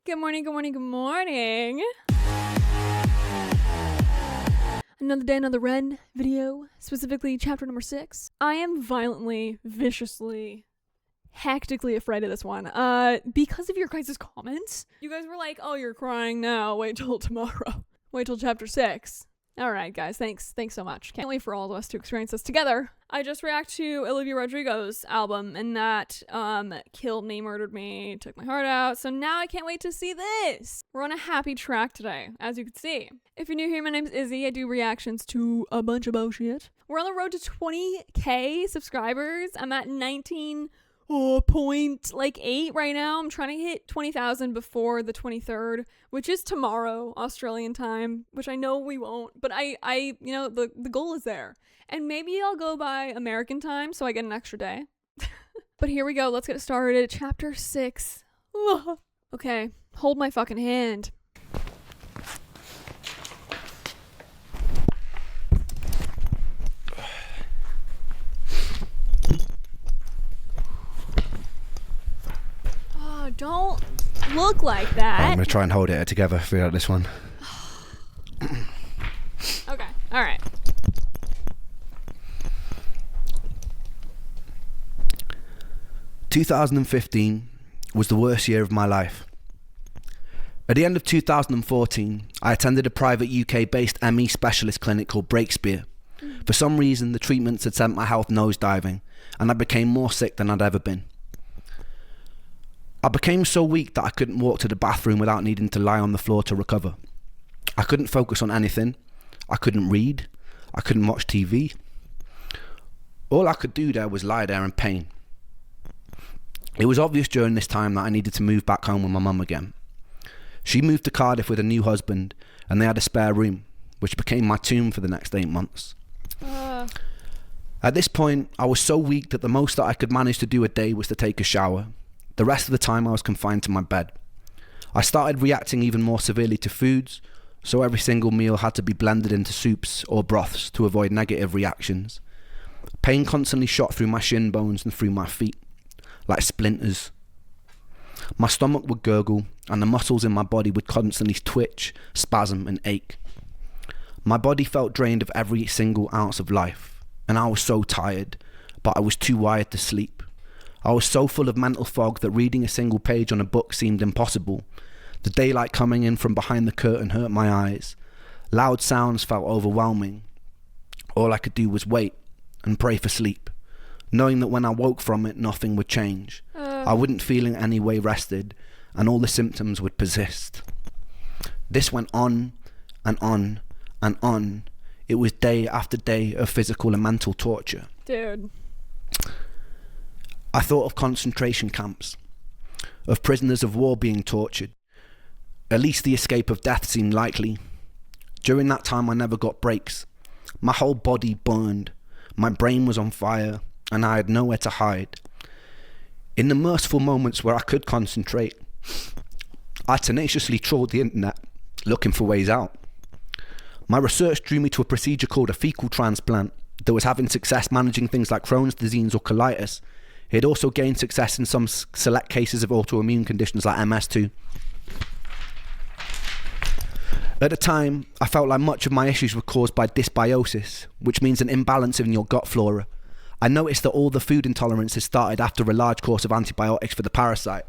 Good morning, good morning, good morning. Another day, another REN video, specifically chapter number 6. I am violently, viciously, hectically afraid of this one. Because of your guys' comments. You guys were like, oh, you're crying now. Wait till tomorrow. Wait till chapter 6. Alright, guys. Thanks so much. Can't wait for all of us to experience this together. I just reacted to Olivia Rodrigo's album, and that, killed me, murdered me, took my heart out, so now I can't wait to see this! We're on a happy track today, as you can see. If you're new here, my name's Izzy. I do reactions to a bunch of bullshit. We're on the road to 20k subscribers. I'm at 19.8 right now. I'm trying to hit 20,000 before the 23rd, which is tomorrow, Australian time, which I know we won't, but I you know, the goal is there. And maybe I'll go by American time so I get an extra day. But here we go. Let's get started. Chapter 6. Okay, hold my fucking hand. Oh, don't look like that. I'm gonna try and hold it together throughout this one. Okay, alright. 2015 was the worst year of my life. At the end of 2014, I attended a private UK-based ME specialist clinic called Breakspear. For some reason, the treatments had sent my health nosediving, and I became more sick than I'd ever been. I became so weak that I couldn't walk to the bathroom without needing to lie on the floor to recover. I couldn't focus on anything. I couldn't read. I couldn't watch TV. All I could do there was lie there in pain. It was obvious during this time that I needed to move back home with my mum again. She moved to Cardiff with a new husband, and they had a spare room, which became my tomb for the next 8 months. At this point, I was so weak that the most that I could manage to do a day was to take a shower. The rest of the time I was confined to my bed. I started reacting even more severely to foods, so every single meal had to be blended into soups or broths to avoid negative reactions. Pain constantly shot through my shin bones and through my feet, like splinters. My stomach would gurgle, and the muscles in my body would constantly twitch, spasm, and ache. My body felt drained of every single ounce of life, and I was so tired, but I was too wired to sleep. I was so full of mental fog that reading a single page on a book seemed impossible. The daylight coming in from behind the curtain hurt my eyes. Loud sounds felt overwhelming. All I could do was wait and pray for sleep, knowing that when I woke from it, nothing would change. I wouldn't feel in any way rested, and all the symptoms would persist. This went on and on and on. It was day after day of physical and mental torture. Dude. I thought of concentration camps, of prisoners of war being tortured. At least the escape of death seemed likely. During that time I never got breaks. My whole body burned. My brain was on fire, and I had nowhere to hide. In the merciful moments where I could concentrate, I tenaciously trawled the internet, looking for ways out. My research drew me to a procedure called a fecal transplant that was having success managing things like Crohn's disease or colitis. It had also gained success in some select cases of autoimmune conditions like MS too. At the time, I felt like much of my issues were caused by dysbiosis, which means an imbalance in your gut flora. I noticed that all the food intolerances started after a large course of antibiotics for the parasite.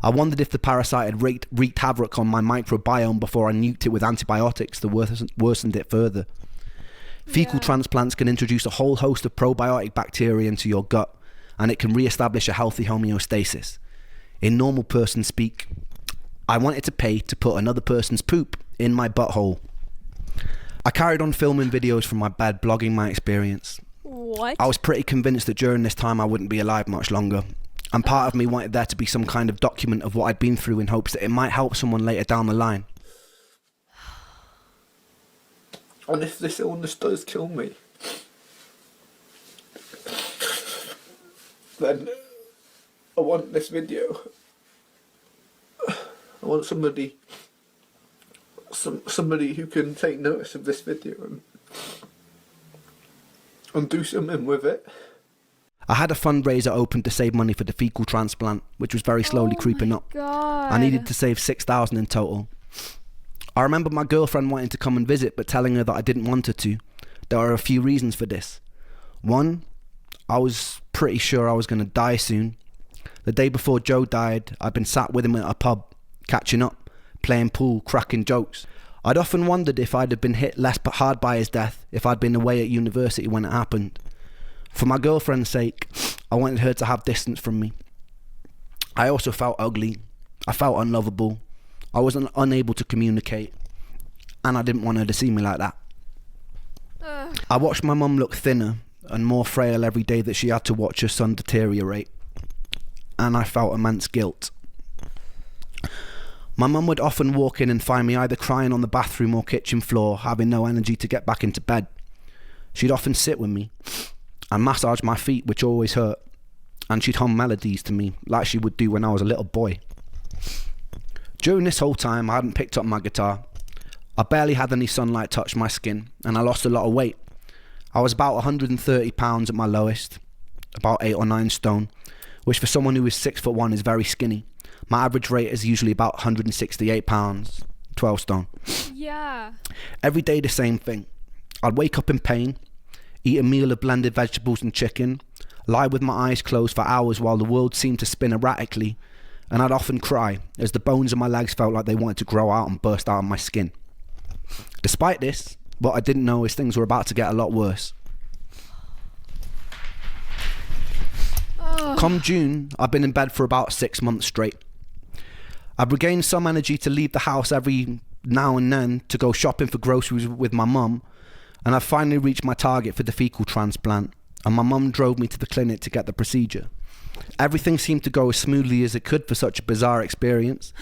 I wondered if the parasite had wreaked havoc on my microbiome before I nuked it with antibiotics that worsened it further. Fecal transplants can introduce a whole host of probiotic bacteria into your gut, and it can re-establish a healthy homeostasis. In normal person speak, I wanted to pay to put another person's poop in my butthole. I carried on filming videos from my bed, blogging my experience. What? I was pretty convinced that during this time I wouldn't be alive much longer, and part of me wanted there to be some kind of document of what I'd been through in hopes that it might help someone later down the line. And if this illness does kill me, then I want this video. I want somebody who can take notice of this video and do something with it. I had a fundraiser open to save money for the fecal transplant, which was very slowly creeping up. God. I needed to save $6,000 in total. I remember my girlfriend wanting to come and visit, but telling her that I didn't want her to. There are a few reasons for this. One, I was pretty sure I was going to die soon. The day before Joe died, I'd been sat with him at a pub, catching up, playing pool, cracking jokes. I'd often wondered if I'd have been hit less hard by his death if I'd been away at university when it happened. For my girlfriend's sake, I wanted her to have distance from me. I also felt ugly. I felt unlovable. I was unable to communicate. And I didn't want her to see me like that. I watched my mum look thinner and more frail every day that she had to watch her son deteriorate. And I felt immense guilt. My mum would often walk in and find me either crying on the bathroom or kitchen floor, having no energy to get back into bed. She'd often sit with me and massage my feet, which always hurt, and she'd hum melodies to me like she would do when I was a little boy. During this whole time, I hadn't picked up my guitar. I barely had any sunlight touch my skin, and I lost a lot of weight. I was about 130 pounds at my lowest, about 8 or 9 stone, which for someone who is 6'1" is very skinny. My average rate is usually about 168 pounds, 12 stone. Yeah. Every day the same thing. I'd wake up in pain, eat a meal of blended vegetables and chicken, lie with my eyes closed for hours while the world seemed to spin erratically, and I'd often cry as the bones of my legs felt like they wanted to grow out and burst out of my skin. Despite this, what I didn't know is things were about to get a lot worse. Come June, I've been in bed for about 6 months straight. I've regained some energy to leave the house every now and then to go shopping for groceries with my mum, and I've finally reached my target for the fecal transplant, and my mum drove me to the clinic to get the procedure. Everything seemed to go as smoothly as it could for such a bizarre experience.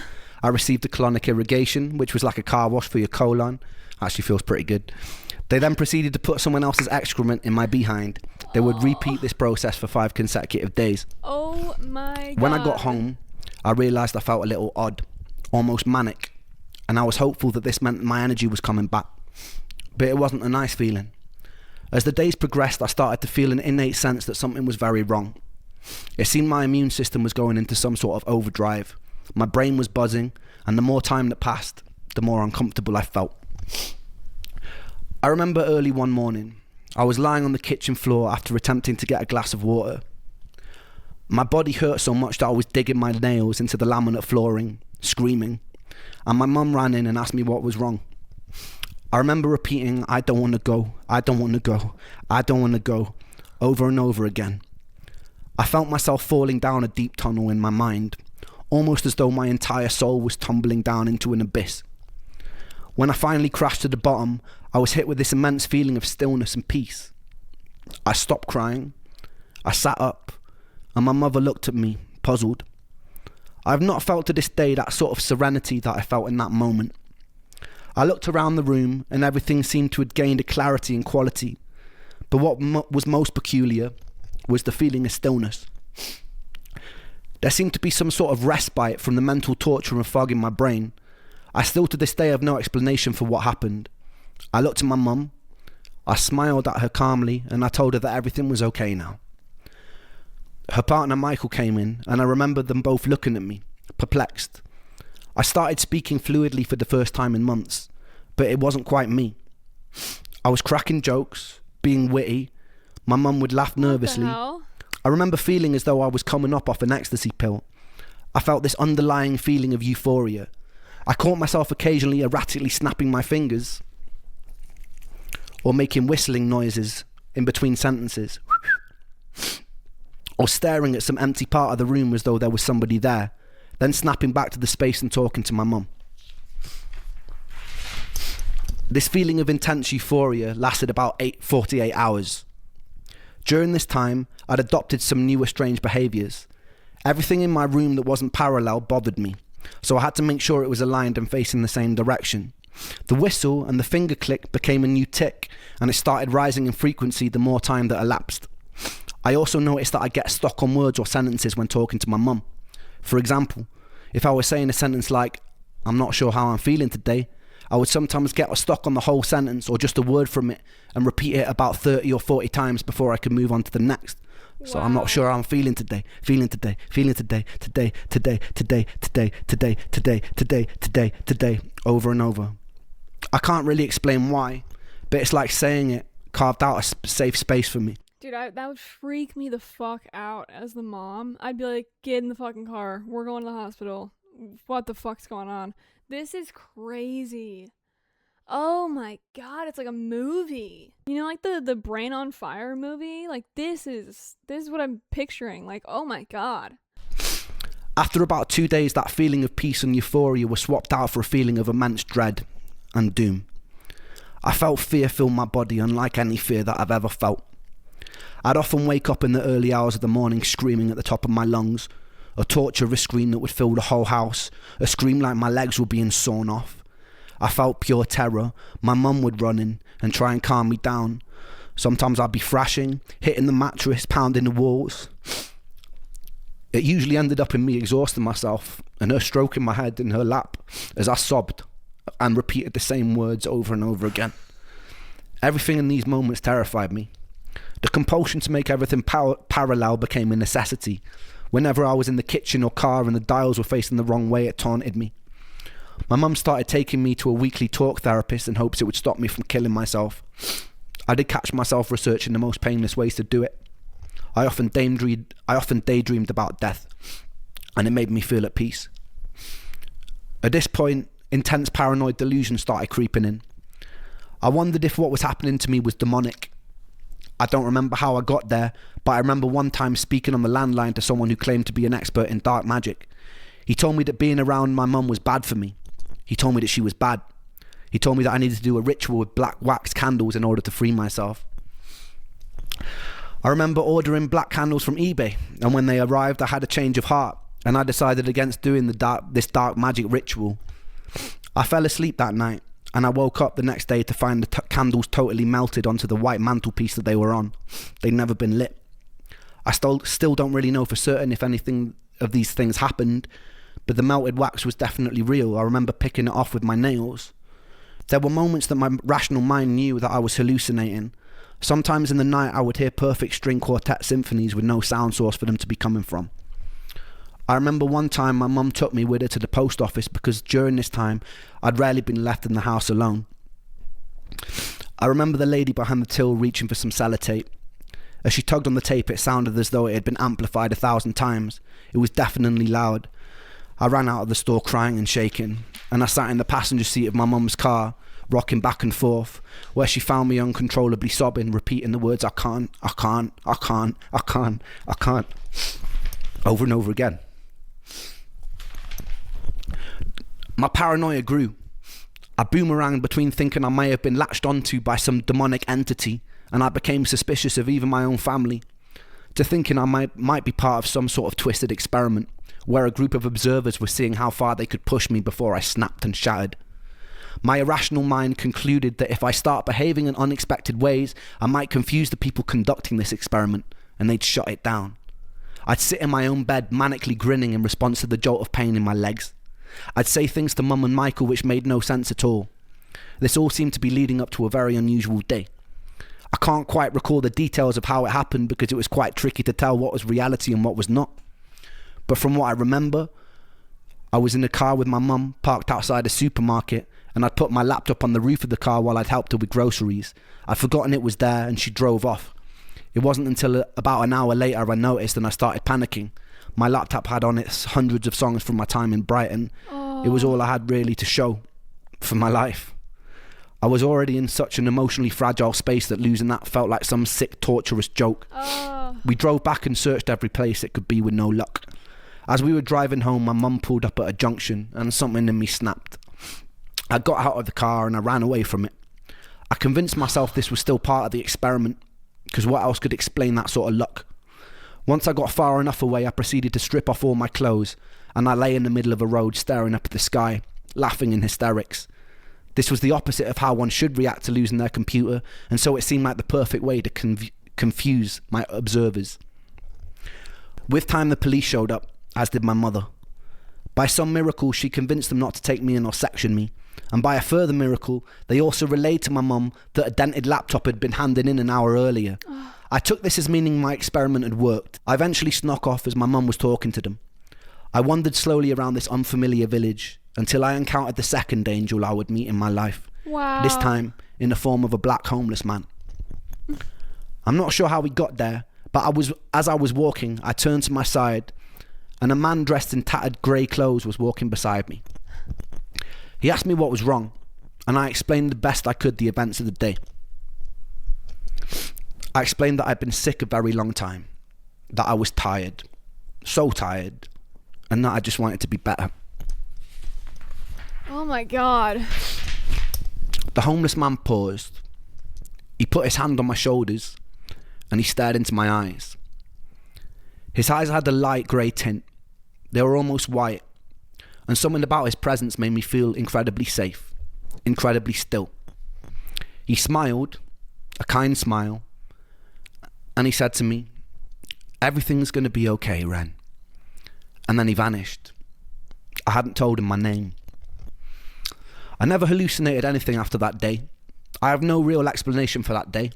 I received a colonic irrigation, which was like a car wash for your colon. Actually feels pretty good. They then proceeded to put someone else's excrement in my behind. They would repeat this process for 5 consecutive days. Oh my God. When I got home, I realised I felt a little odd, almost manic, and I was hopeful that this meant my energy was coming back. But it wasn't a nice feeling. As the days progressed, I started to feel an innate sense that something was very wrong. It seemed my immune system was going into some sort of overdrive. My brain was buzzing, and the more time that passed, the more uncomfortable I felt. I remember early one morning, I was lying on the kitchen floor after attempting to get a glass of water. My body hurt so much that I was digging my nails into the laminate flooring, screaming, and my mum ran in and asked me what was wrong. I remember repeating, "I don't want to go, I don't want to go, I don't want to go," over and over again. I felt myself falling down a deep tunnel in my mind, almost as though my entire soul was tumbling down into an abyss. When I finally crashed to the bottom, I was hit with this immense feeling of stillness and peace. I stopped crying, I sat up, and my mother looked at me, puzzled. I have not felt to this day that sort of serenity that I felt in that moment. I looked around the room and everything seemed to have gained a clarity and quality, but what was most peculiar was the feeling of stillness. There seemed to be some sort of respite from the mental torture and fog in my brain. I still to this day have no explanation for what happened. I looked at my mum, I smiled at her calmly, and I told her that everything was okay now. Her partner Michael came in, and I remember them both looking at me, perplexed. I started speaking fluidly for the first time in months, but it wasn't quite me. I was cracking jokes, being witty. My mum would laugh nervously. What the hell? I remember feeling as though I was coming up off an ecstasy pill. I felt this underlying feeling of euphoria. I caught myself occasionally erratically snapping my fingers or making whistling noises in between sentences, or staring at some empty part of the room as though there was somebody there, then snapping back to the space and talking to my mum. This feeling of intense euphoria lasted about 48 hours. During this time, I'd adopted some newer strange behaviours. Everything in my room that wasn't parallel bothered me, so I had to make sure it was aligned and facing the same direction. The whistle and the finger click became a new tick, and it started rising in frequency the more time that elapsed. I also noticed that I get stuck on words or sentences when talking to my mum. For example, if I was saying a sentence like, "I'm not sure how I'm feeling today," I would sometimes get stuck on the whole sentence or just a word from it and repeat it about 30 or 40 times before I could move on to the next. So I'm not sure how I'm feeling today, over and over. I can't really explain why, but it's like saying it carved out a safe space for me. Dude, that would freak me the fuck out as the mom. I'd be like, get in the fucking car. We're going to the hospital. What the fuck's going on? This is crazy. Oh my god, it's like a movie. You know, like the Brain on Fire movie? Like this is what I'm picturing. Like, oh my god. After about 2 days, that feeling of peace and euphoria was swapped out for a feeling of immense dread and doom. I felt fear fill my body, unlike any fear that I've ever felt. I'd often wake up in the early hours of the morning screaming at the top of my lungs, a torturous scream that would fill the whole house, a scream like my legs were being sawn off. I felt pure terror. My mum would run in and try and calm me down. Sometimes I'd be thrashing, hitting the mattress, pounding the walls. It usually ended up in me exhausting myself and her stroking my head in her lap as I sobbed and repeated the same words over and over again. Everything in these moments terrified me. The compulsion to make everything parallel became a necessity. Whenever I was in the kitchen or car and the dials were facing the wrong way, it taunted me. My mum started taking me to a weekly talk therapist in hopes it would stop me from killing myself. I did catch myself researching the most painless ways to do it. I often daydreamed about death, and it made me feel at peace. At this point, intense paranoid delusions started creeping in. I wondered if what was happening to me was demonic. I don't remember how I got there, but I remember one time speaking on the landline to someone who claimed to be an expert in dark magic. He told me that being around my mum was bad for me. He told me that she was bad. He told me that I needed to do a ritual with black wax candles in order to free myself. I remember ordering black candles from eBay, and when they arrived I had a change of heart, and I decided against doing this dark magic ritual. I fell asleep that night, and I woke up the next day to find the candles totally melted onto the white mantelpiece that they were on. They'd never been lit. I still don't really know for certain if anything of these things happened, but the melted wax was definitely real. I remember picking it off with my nails. There were moments that my rational mind knew that I was hallucinating. Sometimes in the night I would hear perfect string quartet symphonies with no sound source for them to be coming from. I remember one time my mum took me with her to the post office because during this time I'd rarely been left in the house alone. I remember the lady behind the till reaching for some sellotape. As she tugged on the tape, it sounded as though it had been amplified 1,000 times. It was deafeningly loud. I ran out of the store crying and shaking, and I sat in the passenger seat of my mum's car, rocking back and forth, where she found me uncontrollably sobbing, repeating the words, I can't, over and over again. My paranoia grew. I boomeranged between thinking I may have been latched onto by some demonic entity, and I became suspicious of even my own family, to thinking I might be part of some sort of twisted experiment, where a group of observers were seeing how far they could push me before I snapped and shattered. My irrational mind concluded that if I start behaving in unexpected ways, I might confuse the people conducting this experiment, and they'd shut it down. I'd sit in my own bed manically grinning in response to the jolt of pain in my legs. I'd say things to Mum and Michael which made no sense at all. This all seemed to be leading up to a very unusual day. I can't quite recall the details of how it happened because it was quite tricky to tell what was reality and what was not. But from what I remember, I was in the car with my mum, parked outside a supermarket, and I'd put my laptop on the roof of the car while I'd helped her with groceries. I'd forgotten it was there and she drove off. It wasn't until about an hour later I noticed and I started panicking. My laptop had on it hundreds of songs from my time in Brighton. It was all I had really to show for my life. I was already in such an emotionally fragile space that losing that felt like some sick, torturous joke. We drove back and searched every place it could be with no luck. As we were driving home, my mum pulled up at a junction and something in me snapped. I got out of the car and I ran away from it. I convinced myself this was still part of the experiment, because what else could explain that sort of luck? Once I got far enough away, I proceeded to strip off all my clothes, and I lay in the middle of a road staring up at the sky, laughing in hysterics. This was the opposite of how one should react to losing their computer, and so it seemed like the perfect way to confuse my observers. With time, the police showed up, as did my mother. By some miracle, she convinced them not to take me in or section me, and by a further miracle, they also relayed to my mum that a dented laptop had been handed in an hour earlier. I took this as meaning my experiment had worked. I eventually snuck off as my mum was talking to them. I wandered slowly around this unfamiliar village until I encountered the second angel I would meet in my life. Wow. This time in the form of a black homeless man. I'm not sure how we got there, but as I was walking, I turned to my side and a man dressed in tattered grey clothes was walking beside me. He asked me what was wrong, and I explained the best I could the events of the day. I explained that I'd been sick a very long time, that I was tired, so tired, and that I just wanted to be better. Oh my God. The homeless man paused. He put his hand on my shoulders and he stared into my eyes. His eyes had a light grey tint. They were almost white, and something about his presence made me feel incredibly safe, incredibly still. He smiled, a kind smile, and he said to me, "Everything's going to be okay, Ren." And then he vanished. I hadn't told him my name. I never hallucinated anything after that day. I have no real explanation for that day.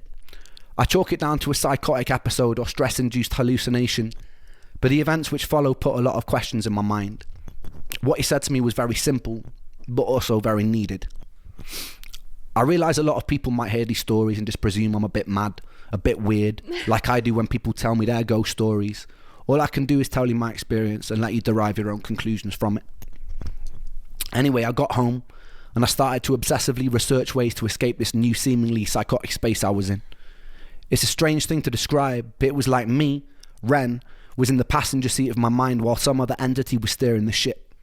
I chalk it down to a psychotic episode or stress-induced hallucination, but the events which follow put a lot of questions in my mind. What he said to me was very simple, but also very needed. I realise a lot of people might hear these stories and just presume I'm a bit mad, a bit weird, like I do when people tell me their ghost stories. All I can do is tell you my experience and let you derive your own conclusions from it. Anyway, I got home and I started to obsessively research ways to escape this new seemingly psychotic space I was in. It's a strange thing to describe, but it was like me, Ren, was in the passenger seat of my mind while some other entity was steering the ship.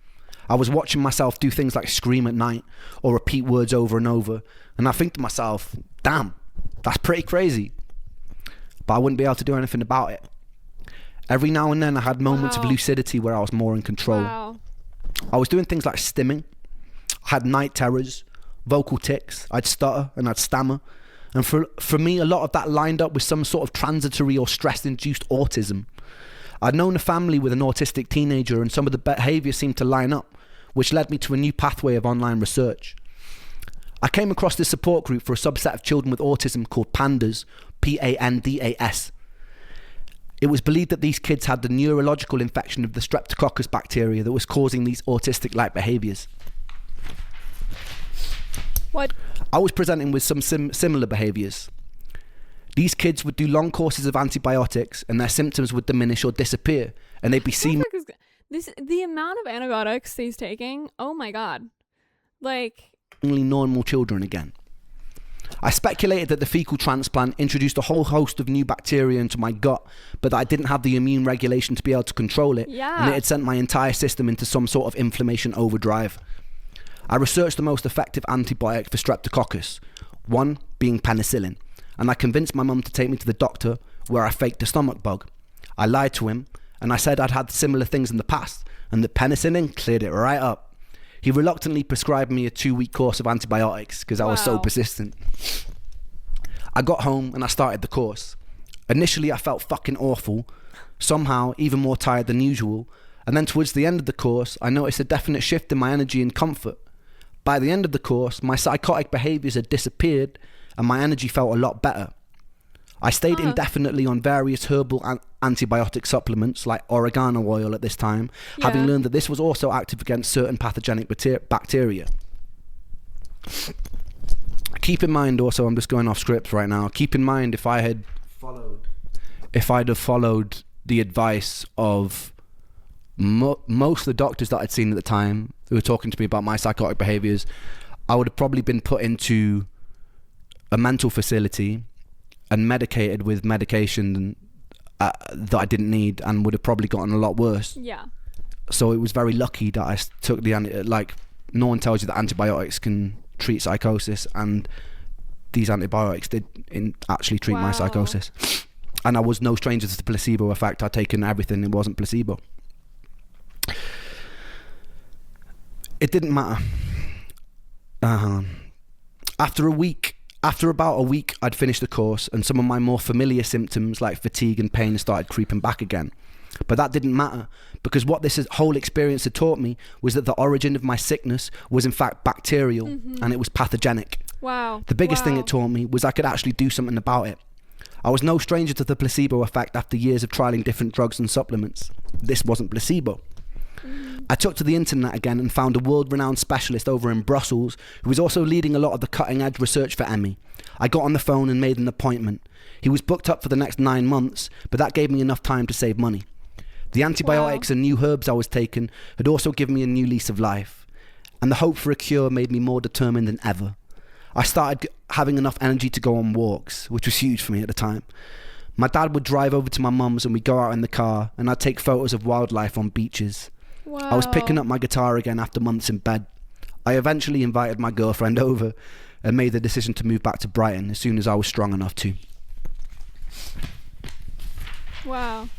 I was watching myself do things like scream at night or repeat words over and over, and I think to myself, damn, that's pretty crazy. But I wouldn't be able to do anything about it. Every now and then I had moments of lucidity where I was more in control. Wow. I was doing things like stimming. I had night terrors, vocal tics, I'd stutter and I'd stammer. And for me, a lot of that lined up with some sort of transitory or stress-induced autism. I'd known a family with an autistic teenager and some of the behaviour seemed to line up, which led me to a new pathway of online research. I came across this support group for a subset of children with autism called PANDAS, P-A-N-D-A-S. It was believed that these kids had the neurological infection of the Streptococcus bacteria that was causing these autistic-like behaviours. What? I was presenting with some similar behaviours. These kids would do long courses of antibiotics and their symptoms would diminish or disappear, and they'd be seen... The amount of antibiotics he's taking, oh my God. Like... normal children again. I speculated that the fecal transplant introduced a whole host of new bacteria into my gut, but that I didn't have the immune regulation to be able to control it, Yeah. and it had sent my entire system into some sort of inflammation overdrive. I researched the most effective antibiotic for Streptococcus, one being penicillin, and I convinced my mum to take me to the doctor, where I faked a stomach bug. I lied to him, and I said I'd had similar things in the past, and that penicillin cleared it right up. He reluctantly prescribed me a 2-week course of antibiotics because I was so Wow. persistent. I got home and I started the course. Initially I felt fucking awful, somehow even more tired than usual, and then towards the end of the course I noticed a definite shift in my energy and comfort. By the end of the course, my psychotic behaviours had disappeared and my energy felt a lot better. I stayed indefinitely on various herbal antibiotic supplements like oregano oil at this time, having learned that this was also active against certain pathogenic bacteria. Keep in mind also, I'm just going off script right now, keep in mind if I'd have followed the advice of most of the doctors that I'd seen at the time who were talking to me about my psychotic behaviours, I would have probably been put into a mental facility and medicated with medication that I didn't need and would have probably gotten a lot worse. Yeah. So it was very lucky that I took no one tells you that antibiotics can treat psychosis, and these antibiotics did actually treat my psychosis. And I was no stranger to the placebo effect. I'd taken everything, it wasn't placebo. It didn't matter. After about a week, I'd finished the course and some of my more familiar symptoms like fatigue and pain started creeping back again. But that didn't matter, because what this whole experience had taught me was that the origin of my sickness was in fact bacterial, and it was pathogenic. Wow. The biggest thing it taught me was I could actually do something about it. I was no stranger to the placebo effect after years of trialing different drugs and supplements. This wasn't placebo. I took to the internet again and found a world-renowned specialist over in Brussels who was also leading a lot of the cutting-edge research for ME. I got on the phone and made an appointment. He was booked up for the next 9 months, but that gave me enough time to save money. The antibiotics and new herbs I was taking had also given me a new lease of life, and the hope for a cure made me more determined than ever. I started having enough energy to go on walks, which was huge for me at the time. My dad would drive over to my mum's and we'd go out in the car, and I'd take photos of wildlife on beaches. Wow. I was picking up my guitar again after months in bed. I eventually invited my girlfriend over and made the decision to move back to Brighton as soon as I was strong enough to. Wow.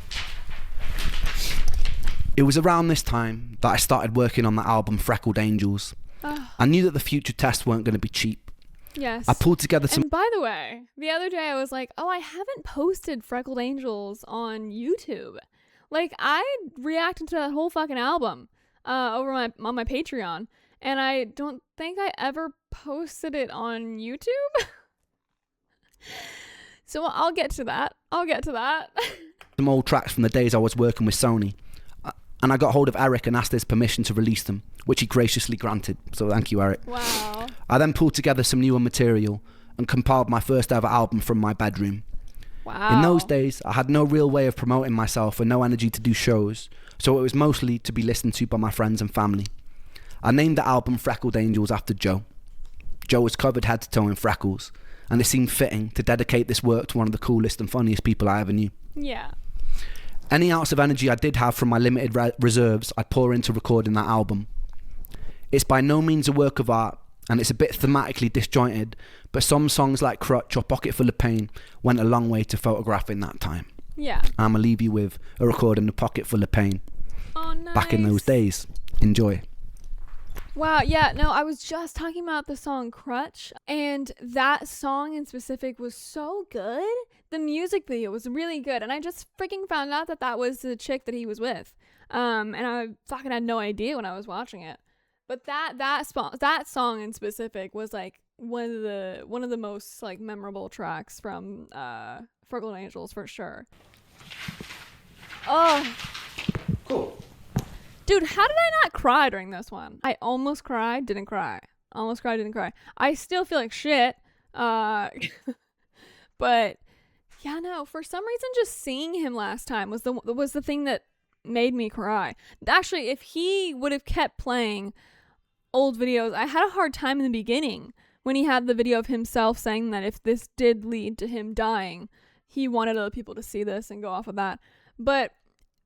It was around this time that I started working on the album Freckled Angels. I knew that the future tests weren't going to be cheap. Yes. I pulled together some... And by the way, the other day I was like, oh, I haven't posted Freckled Angels on YouTube. Like, I reacted to that whole fucking album over on my Patreon, and I don't think I ever posted it on YouTube. So I'll get to that. some old tracks from the days I was working with Sony. And I got hold of Eric and asked his permission to release them, which he graciously granted. So thank you, Eric. Wow. I then pulled together some newer material and compiled my first ever album from my bedroom. Wow. In those days, I had no real way of promoting myself and no energy to do shows, so it was mostly to be listened to by my friends and family. I named the album Freckled Angels after Joe. Joe was covered head to toe in freckles, and it seemed fitting to dedicate this work to one of the coolest and funniest people I ever knew. Yeah. Any ounce of energy I did have from my limited reserves, I'd pour into recording that album. It's by no means a work of art, and it's a bit thematically disjointed, but some songs like Crutch or Pocket Full of Pain went a long way to photographing that time. Yeah. I'm going to leave you with a recording of Pocket Full of Pain. Oh, nice. Back in those days. Enjoy. Wow, yeah, no, I was just talking about the song Crutch, and that song in specific was so good. The music video was really good, and I just freaking found out that that was the chick that he was with. And I fucking had no idea when I was watching it. But that song in specific was like one of the most like memorable tracks from Freckled Angels for sure. Oh. Cool. Dude, how did I not cry during this one? I almost cried, didn't cry. Almost cried, didn't cry. I still feel like shit. But yeah, no, for some reason just seeing him last time was the thing that made me cry. Actually, if he would have kept playing old videos, I had a hard time in the beginning when he had the video of himself saying that if this did lead to him dying, he wanted other people to see this and go off of that. But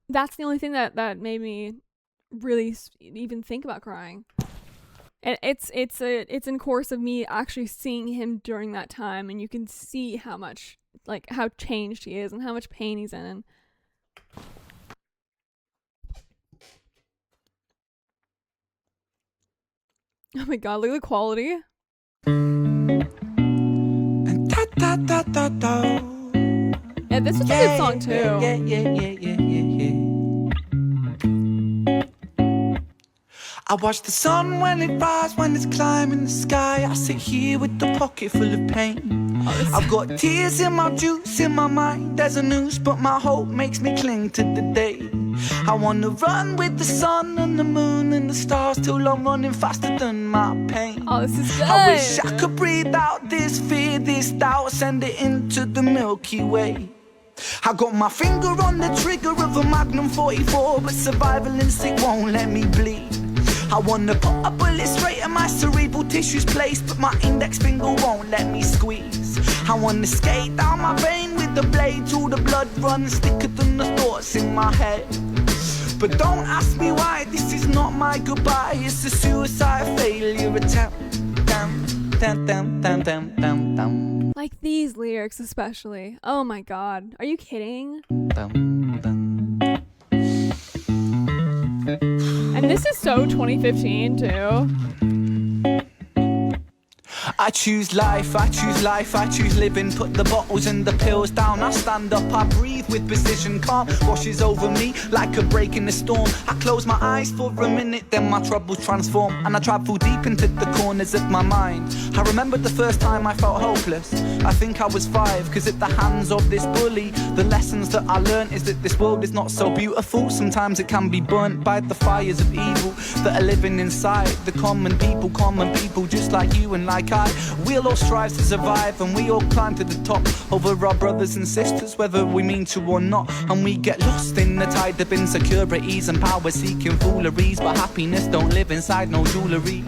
that's the only thing that made me really even think about crying. And it's in course of me actually seeing him during that time, and you can see how much, like, how changed he is and how much pain he's in. Oh my god, look at the quality. Yeah, this is a good song too. I watch the sun when it rises, when it's climbing the sky. I sit here with the pocket full of pain. I've got tears in my juice, in my mind. There's a noose, but my hope makes me cling to the day. I wanna run with the sun and the moon and the stars till I'm running faster than my pain. Oh, this is good. I wish I could breathe out this fear, this doubt, send it into the Milky Way. I got my finger on the trigger of a Magnum 44, but survival instinct won't let me bleed. I wanna put a bullet straight in my cerebral tissues place, but my index finger won't let me squeeze. I wanna skate down my vein with the blade till the blood runs thicker than the thoughts in my head. But don't ask me why, this is not my goodbye, it's a suicide failure attempt. Like these lyrics especially. Oh my god. Are you kidding? And this is so 2015 too. I I choose life, I choose life, I choose living. Put the bottles and the pills down, I stand up, I breathe with precision. Calm washes over me like a break in the storm. I close my eyes for a minute, then my troubles transform, and I travel deep into the corners of my mind. I remember the first time I felt hopeless. I think I was 5, cause at the hands of this bully, the lessons that I learned is that this world is not so beautiful. Sometimes it can be burnt by the fires of evil that are living inside the common people just like you and like I. We'll all strive to survive, and we all climb to the top over our brothers and sisters, whether we mean to or not. And we get lost in the tide of insecurities and power-seeking fooleries, but happiness don't live inside no jewellery.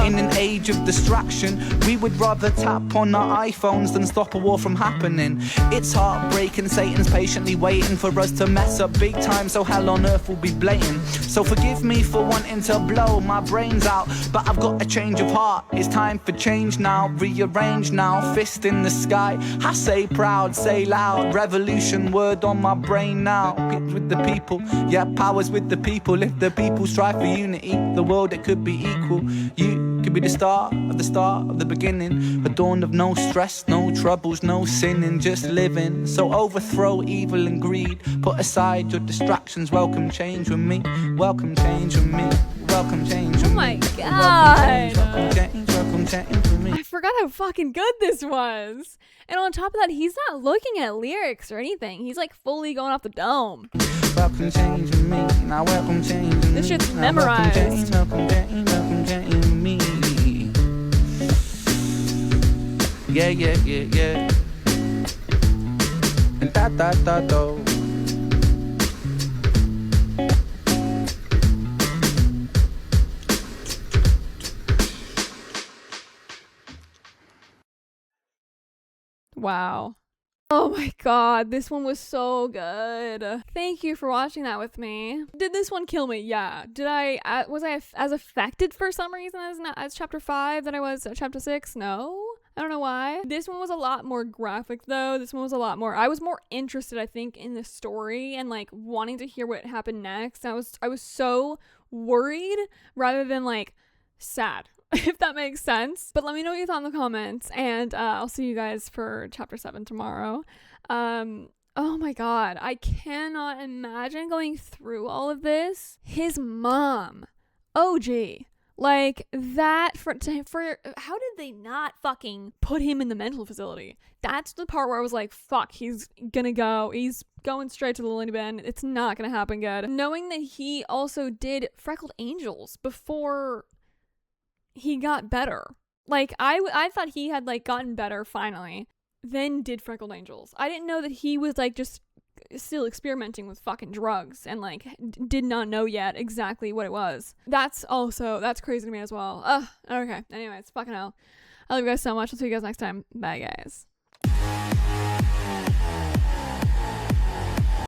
In an age of distraction, we would rather tap on our iPhones than stop a war from happening. It's heartbreaking, Satan's patiently waiting for us to mess up big time, so hell on earth will be blatant. So forgive me for wanting to blow my brains out, but I've got a change of heart. It's time for change now, rearrange now, fist in the sky. I say proud, say loud, revolution word on my brain now. It's with the people, yeah, power's with the people. If the people strive for unity, the world it could be equal. You could be the start of the beginning, a dawn of no stress, no troubles, no sinning, just living. So overthrow evil and greed, put aside your distractions, welcome change with me, welcome change with me, welcome change with me. Oh my god. Welcome change with me. I forgot how fucking good this was. And on top of that, he's not looking at lyrics or anything. He's like fully going off the dome. Welcome change with me. Now welcome change with me. This shit's memorized. Welcome change with me. Yeah. And da. Wow. Oh my god, this one was so good. Thank you for watching that with me. Did this one kill me? Yeah. Was I as affected for some reason as chapter 5 than I was at chapter 6? No. I don't know why. This one was a lot more graphic though. This one was a lot more, I was more interested, I think, in the story and like wanting to hear what happened next. I was so worried rather than like sad, if that makes sense. But let me know what you thought in the comments, and I'll see you guys for chapter 7 tomorrow. Oh my god, I cannot imagine going through all of this. His mom, OG, like that for how did they not fucking put him in the mental facility? That's the part where I was like, fuck, he's going straight to the loony bin. It's not gonna happen good. Knowing that he also did Freckled Angels before he got better. Like I thought he had like gotten better finally, then did Freckled Angels. I didn't know that he was like just still experimenting with fucking drugs and like did not know yet exactly what it was. That's crazy to me as well. Okay. Anyways, fucking hell. I love you guys so much. I'll see you guys next time. Bye guys.